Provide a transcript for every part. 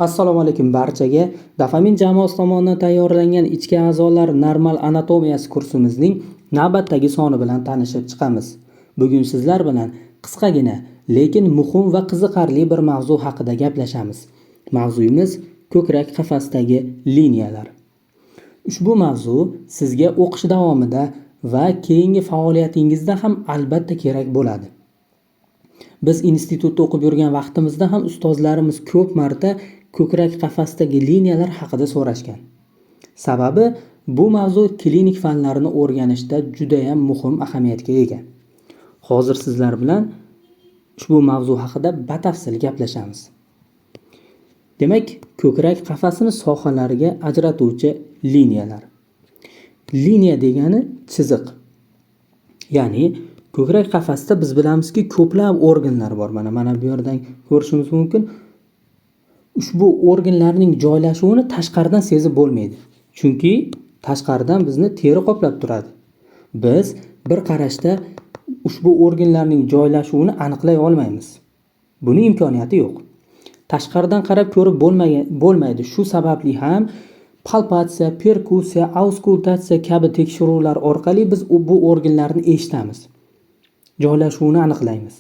Assalomu alaykum barchaga. Dofamin jamoasi tomonidan tayyorlangan ichki a'zolar normal anatomiyasi kursimizning navbatdagi soni bilan tanishib chiqamiz. Bugun sizlar bilan qisqagina, lekin muhim va qiziqarli bir mavzu haqida gaplashamiz. Mavzuyimiz ko'krak qafasidagi liniyalar. Ushbu mavzu sizga o'qish davomida va keyingi faoliyatingizda ham albatta kerak bo'ladi. Biz institutda o'qib yurgan vaqtimizda ham ustozlarimiz ko'p marta ko'krak qafasidagi liniyalar haqida so'rashgan. Sababi bu mavzu klinik fanlarini o'rganishda juda ham muhim ahamiyatga ega. Hozir sizlar bilan ushbu mavzu haqida batafsil gaplashamiz. Demak, ko'krak qafasini sohalariga ajratuvchi liniyalar. Liniya degani chiziq. Ya'ni ko'krak qafasida biz bilamizki, ko'plab organlar bor. Mana bu yerdan ko'rishimiz mumkin. Ushbu organlarning joylashuvini tashqaridan sezib bo'lmaydi. Chunki tashqaridan bizni teri qoplab turadi. Biz bir qarashda ushbu organlarning joylashuvini aniqlay olmaymiz. Buning imkoniyati yo'q. Tashqaridan qarab ko'rib bo'lmaydi. Shu sababli ham palpatsiya, perkussiya, auskultatsiya kabi tekshiruvlar orqali biz bu organlarni eshitamiz. Joylashuvini aniqlaymiz.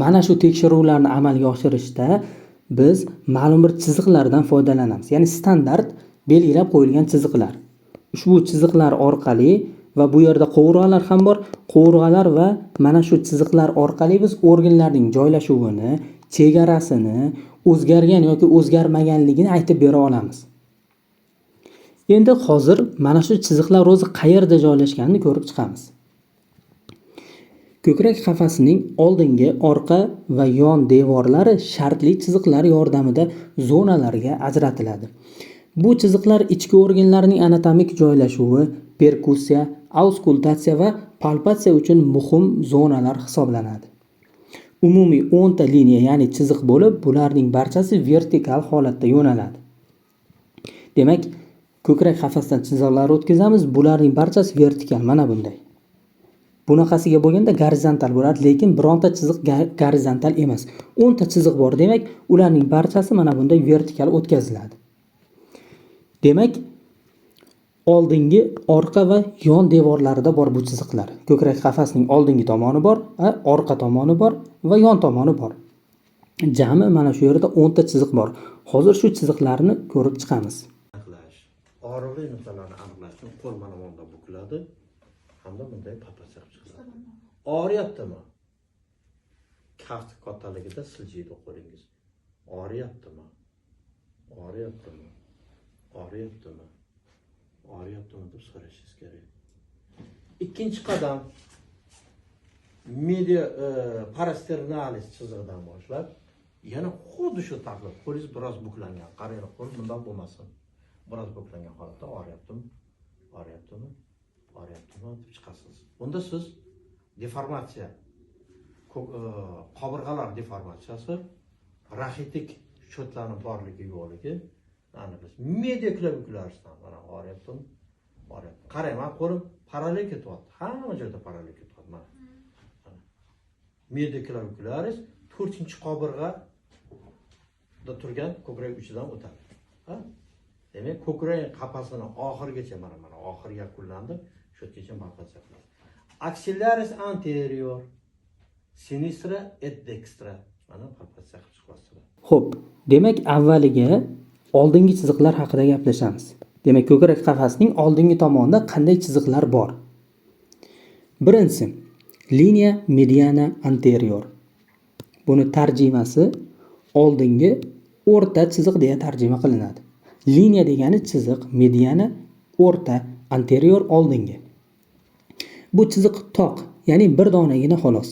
Mana shu tekshiruvlarni amalga oshirishda biz ma'lum bir chiziqlardan foydalanamiz. Ya'ni standart belgilab qo'yilgan chiziqlar. Ushbu chiziqlar orqali va bu yerda qovurg'alar ham bor. Qovurg'alar va mana shu chiziqlar orqali biz organlarning joylashuvini, chegarasini, o'zgargan yoki o'zgarmaganligini aytib bera olamiz. Endi hozir mana shu chiziqlar o'zi qayerda joylashganini ko'rib chiqamiz. Ko'krak qafasining oldingi, orqa va yon devorlari shartli chiziqlar yordamida zonalarga ajratiladi. Bu chiziqlar ichki organlarning anatomik joylashuvi, perkussiya, auskultatsiya va palpatsiya uchun muhim zonalar hisoblanadi. Umumiy 10 ta liniya, ya'ni chiziq bo'lib, bularning barchasi vertikal holatda yo'naladi. Demak, ko'krak qafasidan chiziqlar o'tkazamiz, bularning barchasi vertikal, mana bunday. Bunaqasiga bo'lganda gorizontal bo'ladi, lekin bironta chiziq gorizontal emas. 10 ta chiziq bor, demak, ularning barchasi mana bunday vertikal o'tkaziladi. Demak, oldingi, orqa va yon devorlarida bor bu chiziqlar. Ko'krak qafasining oldingi tomoni bor, orqa tomoni bor va yon tomoni bor. Jami mana shu yerda 10 ta chiziq bor. Hozir shu chiziqlarni ko'rib chiqamiz. Og'riqli nuqtalarni aniqlash uchun qo'l mana bunda bukiladi hamda bunday palpatsiya qilib chiqiladi. Og'riyaptimi? Kaft kattaligida siljiydi qo'lingiz. Og'riyaptimi? Og'riyaptimi? Og'riyaptimi? Og'riyaptimi deb so'rashingiz kerak. Ikkinchi qadam media parasternalis chizig'idan boshlab yana xuddi shu taqlid qo'lingiz biroz buklangan. Qarang, qo'l bundan bo'lmasin. Biroz buklangan holatda og'riyaptimi? Og'riyaptimi? Og'riyaptimi deb chiqasiz. Bunda siz deformatsiya, qobirg'alar deformatsiyasi, raxitik shotlarning borligi yo'qligi aniqlash. Media klavikulardan mana og'riyaptimi? Og'riyapti. Qarang, men qo'lim parallel ketyapti. Hamma joyda parallel ketyapti mana. Media klavikularis 4-qobirg'ada turgan ko'krak uchidan o'tadi. Ha? Demak, ko'krak qafasini oxirigacha mana oxiri yakunlandi. Shu yergacha palpatsiya qiladi. Axillaris anterior, sinistra et dextra mana palpatsiya qilib chiqyapti. Xo'p, demak avvaliga oldingi chiziqlar haqida gaplashamiz. Demak, ko'krak qafasining oldingi tomonida qanday chiziqlar bor? Birinchisi, liniya mediana anterior. Buni tarjimasi oldingi o'rta chiziq deya tarjima qilinadi. Liniya degani chiziq, mediana o'rta, anterior oldingi. Bu chiziq toq, ya'ni bir donagina xolos.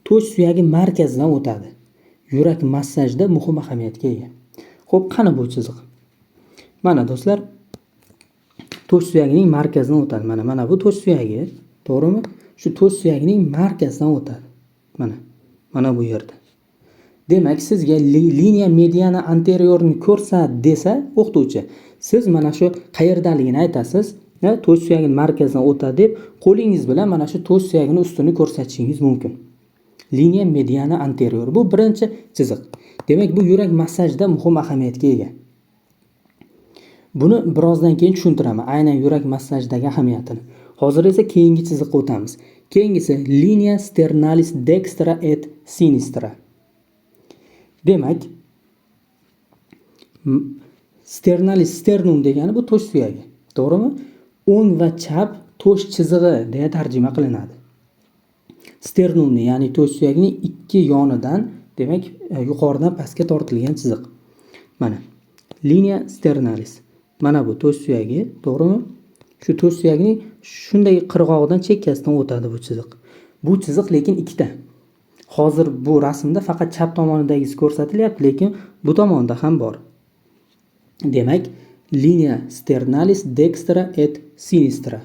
To'sh suyagi markazidan o'tadi. Yurak massajda muhim ahamiyatga ega. Xo'p, qani bu chiziq? Mana do'stlar, to'sh suyagining markazidan o'tadi. Mana bu to'sh suyagi, to'g'rimi? Shu to'sh suyagining markazidan o'tadi. Mana bu yerda. Demak, sizga liniya mediana anteriorni ko'rsat desa o'qituvchi, siz mana shu qayerdaligini aytasiz. To'sh suyagining markazidan o'tadi deb qo'lingiz bilan mana shu to'sh suyagining ustini ko'rsatishingiz mumkin. Liniya mediana anterior bu birinchi chiziq. Demak, bu yurak massajida muhim ahamiyatga ega. Buni birozdan keyin tushuntiraman, aynan yurak massajdagi ahamiyatini. Hozir esa keyingi chiziqqa o'tamiz. Keyingisi linea sternalis dextra et sinistra. Demak, sternum degani bu to'sh suyagi, to'g'rimi? O'ng va chap to'sh chizig'i deya tarjima qilinadi. Sternumni, ya'ni to'sh suyagining ikki yonidan, demak, yuqoridan pastga tortilgan chiziq. Mana linea sternalis. Mana bu to'sh suyagi, to'g'rimi? Shu to'sh suyagining shunday qirg'og'idan chekkasidan o'tadi bu chiziq. Bu chiziq lekin ikkita. Hozir bu rasmda faqat chap tomonidagisi ko'rsatilyapti, lekin bu tomonda ham bor. Demak, linea sternalis dextra et sinistra.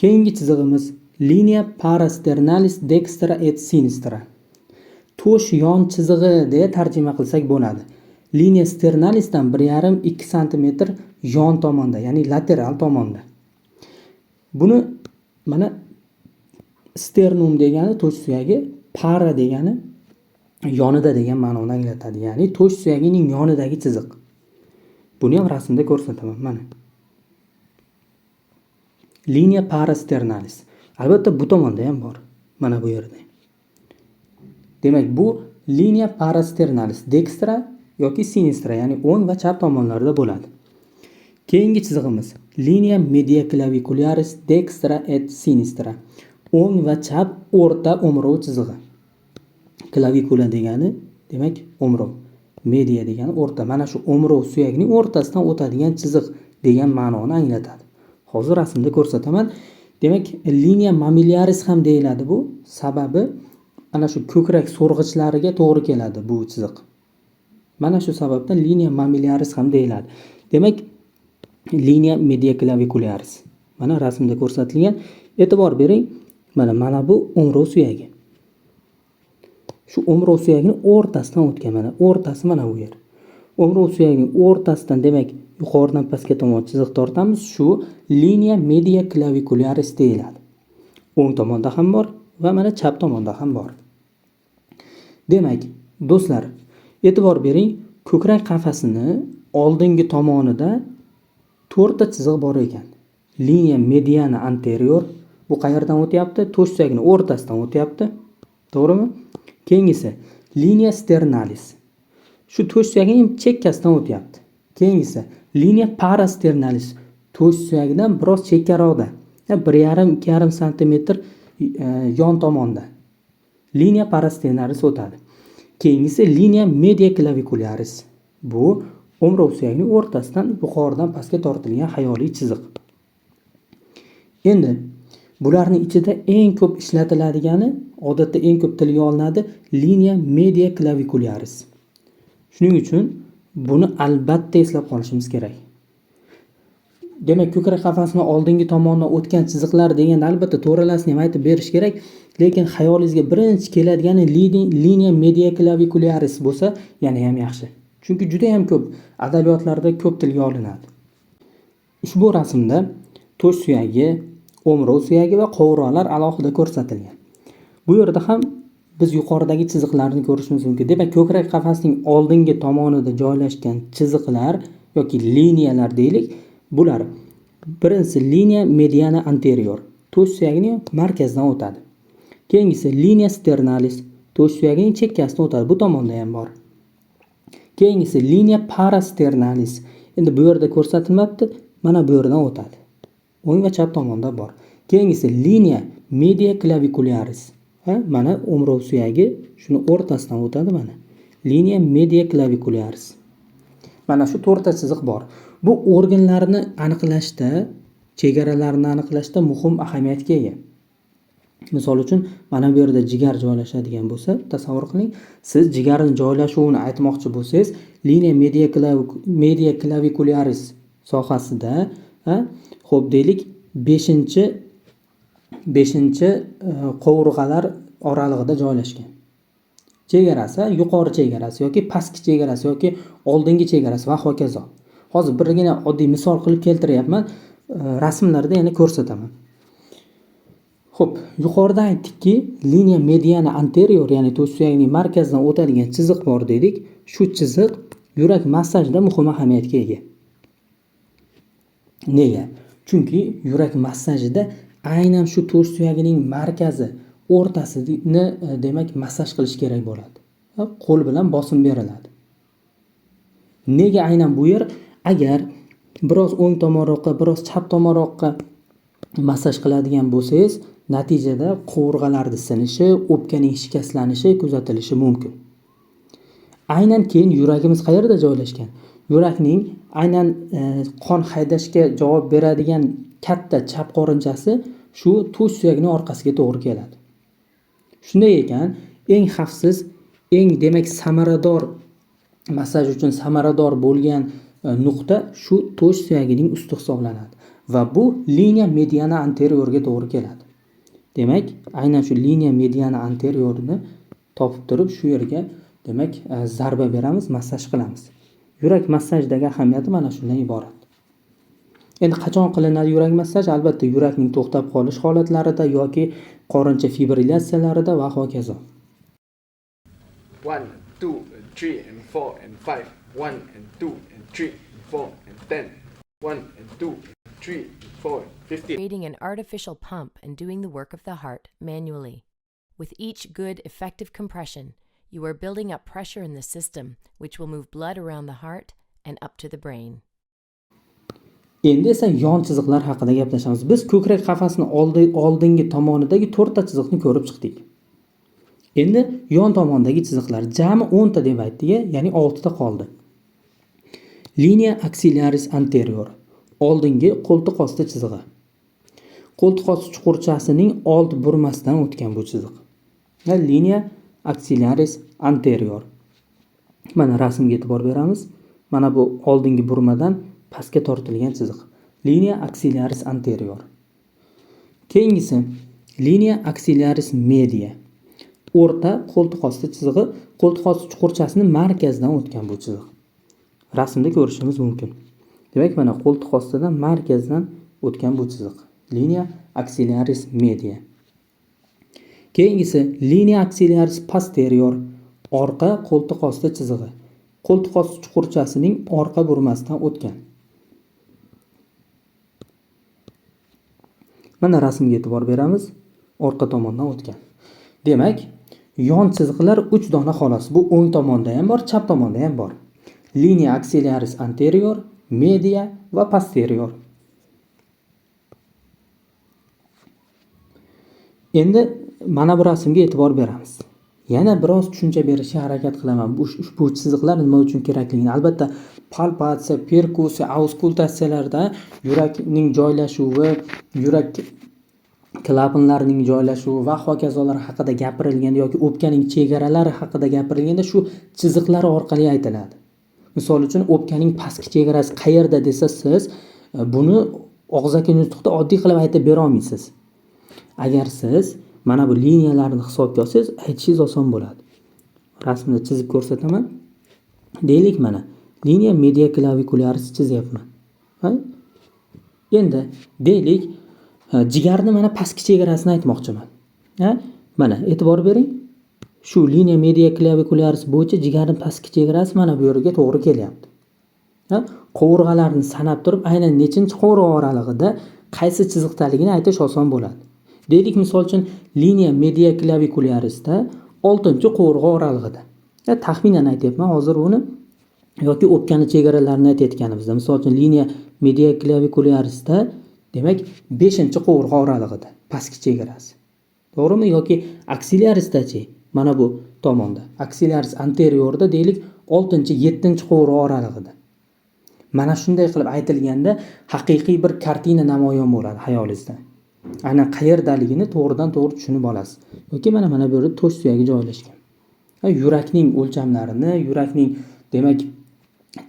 Keyingi chizig'imiz linea parasternalis dextra et sinistra. To'sh yon chizig'i deya tarjima qilsak bo'ladi. Linea sternalisdan 1,5-2 sm yon tomonda, ya'ni lateral tomonda. Buni mana sternum degani to'sh suyagi, para degani yonida degan ma'noni anglatadi. Ya'ni to'sh suyagining yonidagi chiziq. Buni ham rasmda ko'rsataman, mana. Linea parasternalis. Albatta bu tomonda ham bor. Mana bu yerda. Demak, bu linea parasternalis dextra yoki sinistra, ya'ni o'ng va chap tomonlarda bo'ladi. Keyingi chizig'imiz linea mediaclavicularis dextra et sinistra. O'ng va chap o'rta o'mrov chizig'i. Klavikula degani, demak, o'mrov. Media degani o'rta. Mana shu o'mrov suyagining o'rtasidan o'tadigan chiziq degan ma'noni anglatadi. Hozir rasmda ko'rsataman. Demak, linea mammillaris ham deyiladi bu. Sababi ana shu ko'krak so'rg'ichlariga to'g'ri keladi bu chiziq. Mana shu sababdan linea mammillaris ham deyiladi. Demak, linea mediaclavicularis. Mana rasmda ko'rsatilgan. E'tibor bering. Mana bu o'mrov suyagi. Shu o'mrov suyagining o'rtasidan o'tgan, mana o'rtasi mana bu yer. O'mrov suyagining o'rtasidan, demak, yuqoridan pastga tomon chiziq tortamiz. Shu linea mediaclavicularis deyiladi. O'ng tomonda ham bor va mana chap tomonda ham bor. Demak, do'stlar, e'tibor bering, ko'krak qafasini oldingi tomonida 4 ta chiziq bor ekan. Linea mediana anterior, bu qayerdan o'tyapti? To'sh suyagining o'rtasidan o'tyapti. To'g'rimi? Keyingisi linea sternalis. Shu to'sh suyagining chekkasidan o'tyapti. Keyingisi linea parasternalis. To'sh suyagidan biroz chekkaroqda, 1,5-2,5 sm yon tomonda. Linea parasternalis o'tadi. Keyingisi linea mediaclavicularis. Bu o'mrov suyagining o'rtasidan yuqoridan pastga tortilgan xayoliy chiziq. Endi bularning ichida eng ko'p ishlatiladigani, odatda eng ko'p tilga olinadi linea mediaclavicularis. Shuning uchun buni albatta eslab qolishimiz kerak. Demak, ko'krak qafasini oldingi tomonidan o'tgan chiziqlar deganda albatta to'g'rilasini ham aytib berish kerak, lekin xayolingizga birinchi keladigani linea mediaclavicularis bo'lsa, yana ham yaxshi. Chunki juda ham ko'p adabiyotlarda ko'p tilga olinadi. Ushbu rasmda to'sh suyagi, o'mrov suyagi va qo'vroqlar alohida ko'rsatilgan. Bu yerda ham biz yuqoridagi chiziqlarni ko'rishimiz mumkin. Demak, ko'krak qafasining oldingi tomonida joylashgan chiziqlar yoki liniyalar deylik. Bular birinchisi linea mediana anterior, to'sh suyagining markazidan o'tadi. Keyingisi linea sternalis, to'sh suyagining chekkasidan o'tadi. Bu tomonda ham bor. Keyingisi linea parasternalis. Endi bu yerda ko'rsatilmabdi, mana bu yerdan o'tadi. O'ng va chap tomonda bor. Keyingisi linea mediaclavicularis. Mana o'mrov suyagi shuni o'rtasidan o'tadi mana. Linea mediaclavicularis. Mana shu 4 ta chiziq bor. Bu organlarni aniqlashda, chegaralarini aniqlashda muhim ahamiyatga ega. Misol uchun, mana bu yerda jigar joylashadigan bo'lsa, tasavvur qiling, siz jigarning joylashuvini aytmoqchi bo'lsangiz, linea mediaclavicularis sohasida, xo'p deylik, 5-chi qovurg'alar oralig'ida joylashgan. Chegarasi, yuqori chegarasi yoki pastki chegarasi yoki oldingi chegarasi va hokazo. Hozir birgina oddiy misol qilib keltiryapman, rasmlarda yana ko'rsataman. Xo'p, yuqorida aytdikki, liniya mediana anterior, ya'ni to'sh suyagning markazidan o'tadigan chiziq bor dedik. Shu chiziq yurak massajida muhim ahamiyatga ega. Nega? Chunki yurak massajida aynan shu to'sh suyagining markazi o'rtasini demak massaj qilish kerak bo'ladi. Qo'l bilan bosim beriladi. Nega aynan bu yer? Agar biroz o'ng tomonroqqa, biroz chap tomonroqqa massaj qiladigan bo'lsangiz, natijada qovurg'alarning sinishi, o'pkaning shikastlanishi kuzatilishi mumkin. Aynan keyin yuragimiz qayerda joylashgan? Yurakning aynan qon haydashga javob beradigan katta chap qorinchasi shu to'sh suyagining orqasiga to'g'ri keladi. Shunday ekan, eng xavfsiz, eng demak samarador massaj uchun samarador bo'lgan nuqta shu to'sh suyagining usti hisoblanadi va bu liniya mediana anteriorga to'g'ri keladi. Demak, aynan shu liniya mediana anteriorini topib turib shu yerga demak zarba beramiz, massaj qilamiz. Yurak massajidagi ahamiyati mana shundan iborat. Endi qachon qilinadi yurak massaj? Albatta yurakning to'xtab qolish holatlarida yoki qorincha fibrillatsiyalarida va hokazo. 1, 2, 3 and 4 and 5. 1 and 2 and 3 and 4 and 10. 1 and 2 and 3 and 4 and 50. Creating an artificial pump and doing the work of the heart manually. With each good, effective compression, you are building up pressure in the system, which will move blood around the heart and up to the brain. Endi esa yon chiziqlar haqida gaplashamiz. Biz ko'krak qafasining oldingi tomonidagi 4 ta chiziqni ko'rib chiqdik. Endi yon tomondagi chiziqlar jami 10 ta deb aytdik, ya'ni 6 ta qoldi. Linea axillaris anterior, oldingi qo'ltiq osti chizig'i. Qo'ltiq osti chuqurchasining old burmasidan o'tgan bu chiziq. Linea axillaris anterior. Mana rasmga e'tibor beramiz. Mana bu oldingi burmadan pastga tortilgan chiziq. Linea axillaris anterior. Keyingisi linea axillaris media. O'rta qo'ltiq osti chizig'i, qo'ltiq osti chuqurchasining markazidan o'tgan bu chiziq. Rasmda ko'rishimiz mumkin. Demak, mana qo'ltiq ostidan markazdan o'tgan bu chiziq. Linea axillaris media. Keyingisi linea axillaris posterior, orqa qo'ltiq osti chizig'i. Qo'ltiq osti chuqurchasining orqa burmasidan o'tgan. Mana rasmga e'tibor beramiz, orqa tomondan o'tgan. Demak, yon chiziqlar 3 dona xolos. Bu o'ng tomonda ham bor, chap tomonda ham bor. Linea axillaris anterior, media va posterior. Endi mana bu rasmga e'tibor beramiz. Yana biroz tushuncha berishga harakat qilaman. Bu chiziqlar nima uchun kerakligini. Albatta, palpatsiya, perkussiya, auskultatsiyalarda yurakning joylashuvi, yurak klapanlarining joylashuvi va hokazolar haqida gapirilganda yoki o'pkaning chegaralari haqida gapirilganda shu chiziqlar orqali aytiladi. Misol uchun o'pkaning pastki chegarasi qayerda desa siz buni og'zaki nutqda oddiy qilib aytib bera olmaysiz. Agar siz mana bu liniyalarni hisobga olsangiz, aytishingiz oson bo'ladi. Rasmda chizib ko'rsataman. Deylik mana linea media clavicularis chizyapman. Endi deylik jigarni mana pastki chegarasini aytmoqchiman. Mana e'tibor bering. Shu linea media clavicularis bo'yicha jigarning pastki chegarasi mana bu yerga to'g'ri kelyapti. Qovurg'alarni sanab turib, aynan nechinchi qovurg'a oralig'ida qaysi chiziqdaligini aytish oson bo'ladi. Deylik misol uchun linea media clavicularisda 6-qovurg'a oralig'ida. Taxminan aytyapman hozir uni yoki o'pkani chegaralarini aytayotganimizda. Misol uchun linea media clavicularisda demak 5-qovurg'a oralig'ida pastki chegarasi. To'g'rimi? Yoki axillarisdachi? Mana bu tomonda. Axillaris anteriorda deylik 6-7-qovurg'a oralig'ida. Mana shunday qilib aytilganda haqiqiy bir kartina namoyon bo'ladi xayolingizda. Aynan qayerdaligini to'g'ridan-to'g'ri tushunib olasiz. Yoki mana bu yerda to'sh suyagi joylashgan. Yurakning o'lchamlarini, yurakning demak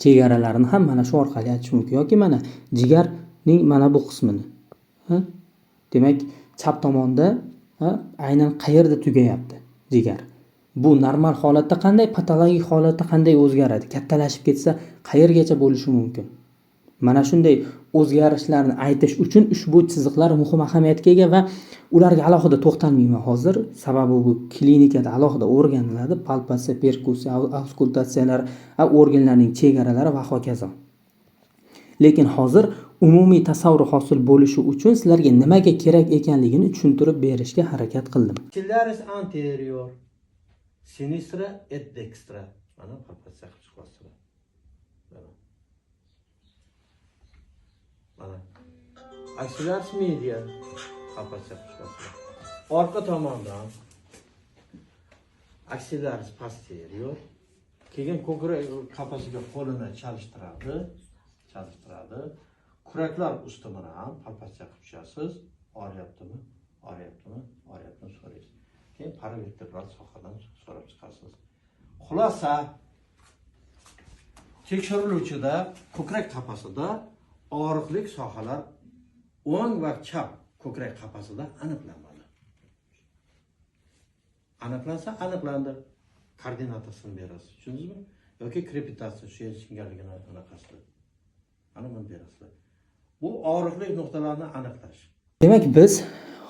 chegaralarini ham mana shu orqali aytish mumkin. Yoki mana jigarning mana bu qismini. Demak, chap tomonda aynan qayerda tugayapti jigar. Bu normal holatda qanday, patologik holatda qanday o'zgaradi? Kattalashib ketsa qayergacha bo'lishi mumkin? Mana shunday o'zgarishlarni aytish uchun ushbu chiziqlar muhim ahamiyatga ega va ularga alohida to'xtalmayman hozir. Sababi bu klinikada alohida o'rganiladi. Palpatsiya, perkussiya, auskultatsiyalar, organlarning chegaralari va hokazo. Lekin hozir umumiy tasavvur hosil bo'lishi uchun sizlarga nimaga kerak ekanligini tushuntirib berishga harakat qildim. Axillaris anterior, sinistra et dextra. Mana palpatsiya qilib chiqasizlar. Mana. Axillaris medial palpatsiya qilib chiqasizlar. Orqa tomondan axillaris posterior keyin ko'krak qafasiga qo'lini chalishtiradi. Kuraklar usti bilan palpatsiya qilib tushasiz. Og'riyaptimi so'raysiz. Keyin paravertebral sohadan so'rab chiqasiz. Xulosa tekshiriluvchida ko'krak qafasida og'riqli sohalar o'ng va chap ko'krak qafasida aniqlanadi. Aniqlansa aniqlandi. Koordinatasini berasiz. Tushundingizmi? Yoki krepitatsiya singanligini anaqasida. Ana buni berasizlar. Bu og'riqli nuqtalarni aniqlash. Demak, biz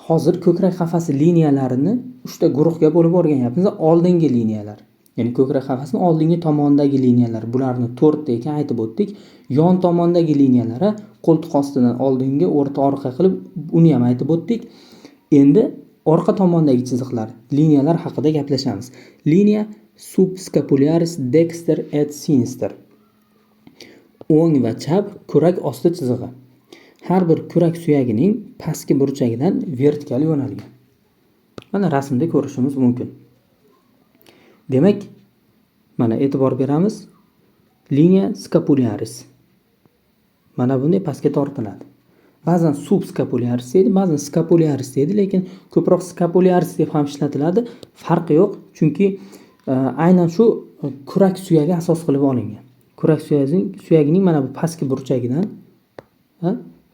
hozir ko'krak qafasi liniyalarini 3 ta guruhga bo'lib o'rganyapmiz. Oldingi liniyalar, ya'ni ko'krak qafasining oldingi tomonidagi liniyalar, bularni 4 ta ekan aytib o'tdik. Yon tomondagi liniyalari qo'ltiq ostidan oldingi, o'rta, orqa qilib uni ham aytib o'tdik. Endi orqa tomondagi chiziqlar, liniyalar haqida gaplashamiz. Liniya subscapularis dexter et sinister. O'ng va chap kurak osti chizig'i. Har bir kurak suyagining pastki burchagidan vertikal yo'nalgan. Mana rasmda ko'rishimiz mumkin. Demak, mana e'tibor beramiz. Liniya scapularis. Mana bunday pastga tortiladi. Ba'zan subscapularis deydi, ba'zan scapularis deydi, lekin ko'proq scapularis deb ham ishlatiladi. Farqi yo'q, chunki aynan shu kurak suyagi asos qilib olingan. Kurak suyagining mana bu pastki burchagidan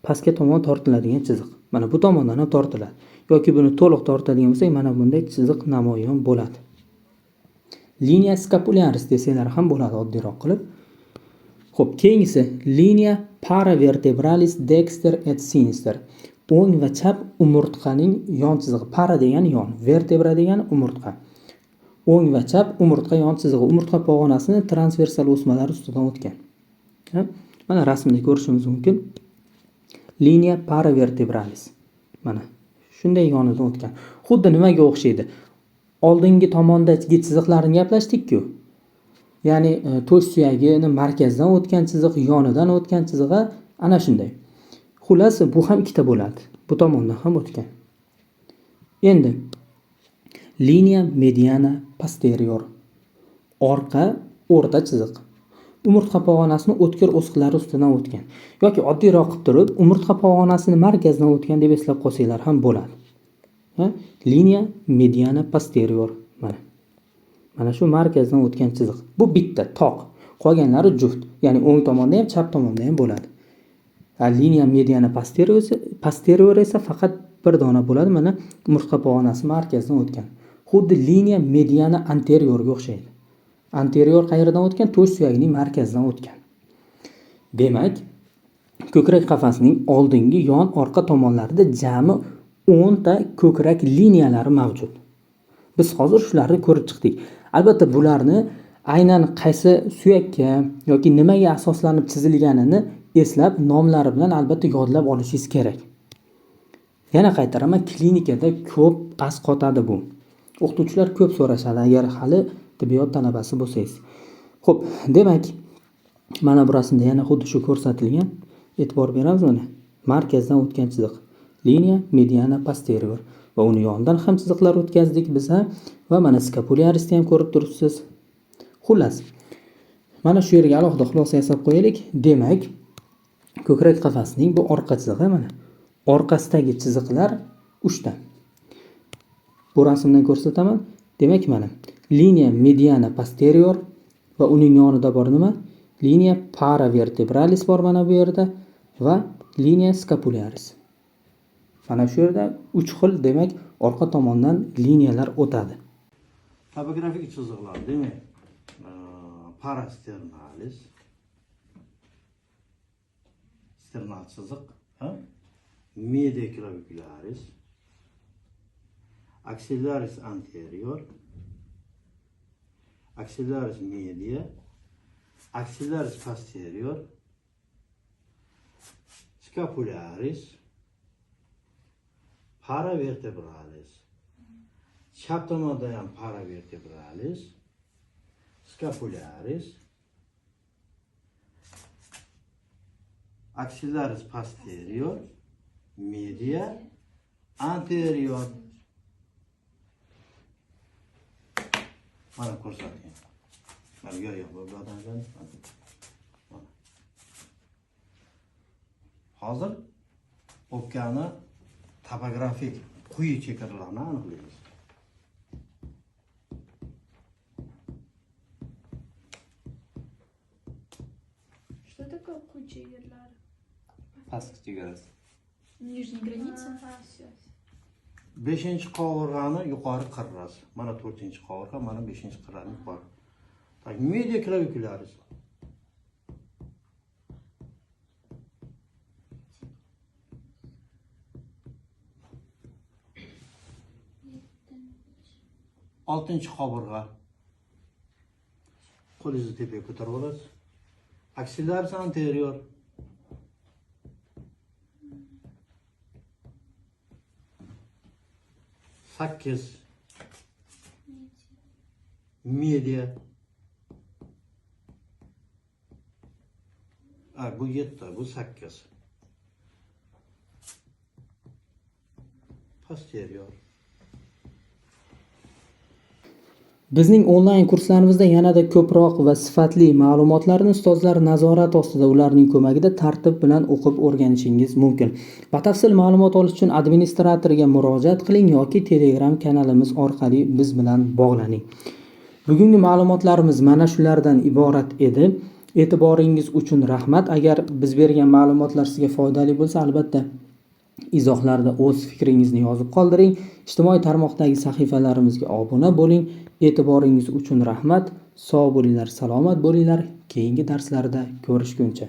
pastga tomon tortiladigan chiziq. Mana bu tomondan ham tortiladi. Yoki buni to'liq tortadigan bo'lsak, mana bunday chiziq namoyon bo'ladi. Liniya scapularis desanglar ham bo'ladi oddiyroq qilib. Xo'p, keyingisi liniya paravertebralis dexter et sinister. O'ng va chap umurtqaning yon chizig'i. Para degani yon, vertebra degani umurtqa. O'ng va chap umurtqa yon chizig'i. Umurtqa pog'onasini transversal o'smalari ustidan o'tgan. Mana rasmda ko'rishimiz mumkin. Liniya paravertebralis. Mana shunday yonidan o'tgan. Xuddi nimaga o'xshaydi? Oldingi tomondagi chiziqlarni gaplashdik-ku. Ya'ni to'sh suyagini markazdan o'tgan chiziq, yonidan o'tgan chizig'i ana shunday. Xullas, bu ham ikkita bo'ladi. Bu tomondan ham o'tgan. Endi liniya mediana posterior. Orqa o'rta chiziq. Umurtqa pog'onasini o'tkir o'sqilari ustidan o'tgan. Yoki oddiyroq qilib turib, umurtqa pog'onasini markazdan o'tgan deb eslab qolsanglar ham bo'ladi. Liniya mediana posterior. Mana shu markazdan o'tgan chiziq. Bu bitta toq. Qolganlari juft. Ya'ni o'ng tomonda ham, chap tomonda ham bo'ladi. Liniya mediana posterior esa faqat bir dona bo'ladi. Mana umurtqa pog'onasi markazdan o'tgan. Xuddi liniya mediana anteriorga o'xshaydi. Anterior qayerdan o'tgan? To'sh suyagining markazidan o'tgan. Demak, ko'krak qafasining oldingi, yon, orqa tomonlarida jami 10 ta ko'krak liniyalari mavjud. Biz hozir shularni ko'rib chiqdik. Albatta bularni aynan qaysi suyakka yoki nimaga asoslanib chizilganini eslab, nomlari bilan albatta yodlab olishingiz kerak. Yana qaytaraman, klinikada ko'p asqotadi bu. O'qituvchilar ko'p so'rashadi agar hali tibbiyot talabasi bo'lsangiz. Xo'p, demak, mana bu rasmda yana xuddi shu ko'rsatilgan. E'tibor beramiz mana. Markazdan o'tgan chiziq. Liniya mediana posterior. Va uni yonidan ham chiziqlar o'tkazdik biz va mana scapularisni ham ko'rib turibsiz. Xullas, mana shu yerga alohida xulosa yasab qo'yaylik. Demak, ko'krak qafasining bu orqa chizig'i mana. Orqasidagi chiziqlar 3 ta. Bu rasmdan ko'rsataman. Demak, mana liniya mediana posterior va uning yonida bor nima? Liniya paravertebralis bor mana bu yerda va liniya scapularis. Mana shu yerda 3 xil, demak, orqa tomondan liniyalar o'tadi. Topografik chiziqlar, demak, parasternalis, eksternal chiziq, ha? Media clavicularis, axillaris anterior, axillaris media, axillaris posterior, scapularis, paravertebralis, chap tomonda ham paravertebralis, scapularis, axillaris posterior, media, anterior. Mana ko'rsating. Mana yo'q bu odamdan. Mana. Hozir o'pkani topografik quyi chegaralarini aniqlaymiz. Что такое куча ерлар? Pastki chegarasi. Нижней границы? 5-qovurg'ani yuqori qirrasi. Mana 4-qovurg'a, mana 5-qirrani yuqori. Tak, media clavicularis. Oltinchi qovurg'a. Qo'lingizni tepaga ko'tarib olasiz. Axillaris anterior. Sakkiz. Media. Bu 7, bu 8. Posterior. Bizning onlayn kurslarimizda yanada ko'proq va sifatli ma'lumotlarni ustozlar nazorati ostida ularning ko'magida tartib bilan o'qib o'rganishingiz mumkin. Batafsil ma'lumot olish uchun administratorga murojaat qiling yoki Telegram kanalimiz orqali biz bilan bog'laning. Bugungi ma'lumotlarimiz mana shulardan iborat edi. E'tiboringiz uchun rahmat. Agar biz bergan ma'lumotlar sizga foydali bo'lsa, albatta izohlarda o'z fikringizni yozib qoldiring. Ijtimoiy tarmoqdagi sahifalarimizga obuna bo'ling. E'tiboringiz uchun rahmat. Sog' bo'linglar, salomat bo'linglar. Keyingi darslarda ko'rishguncha.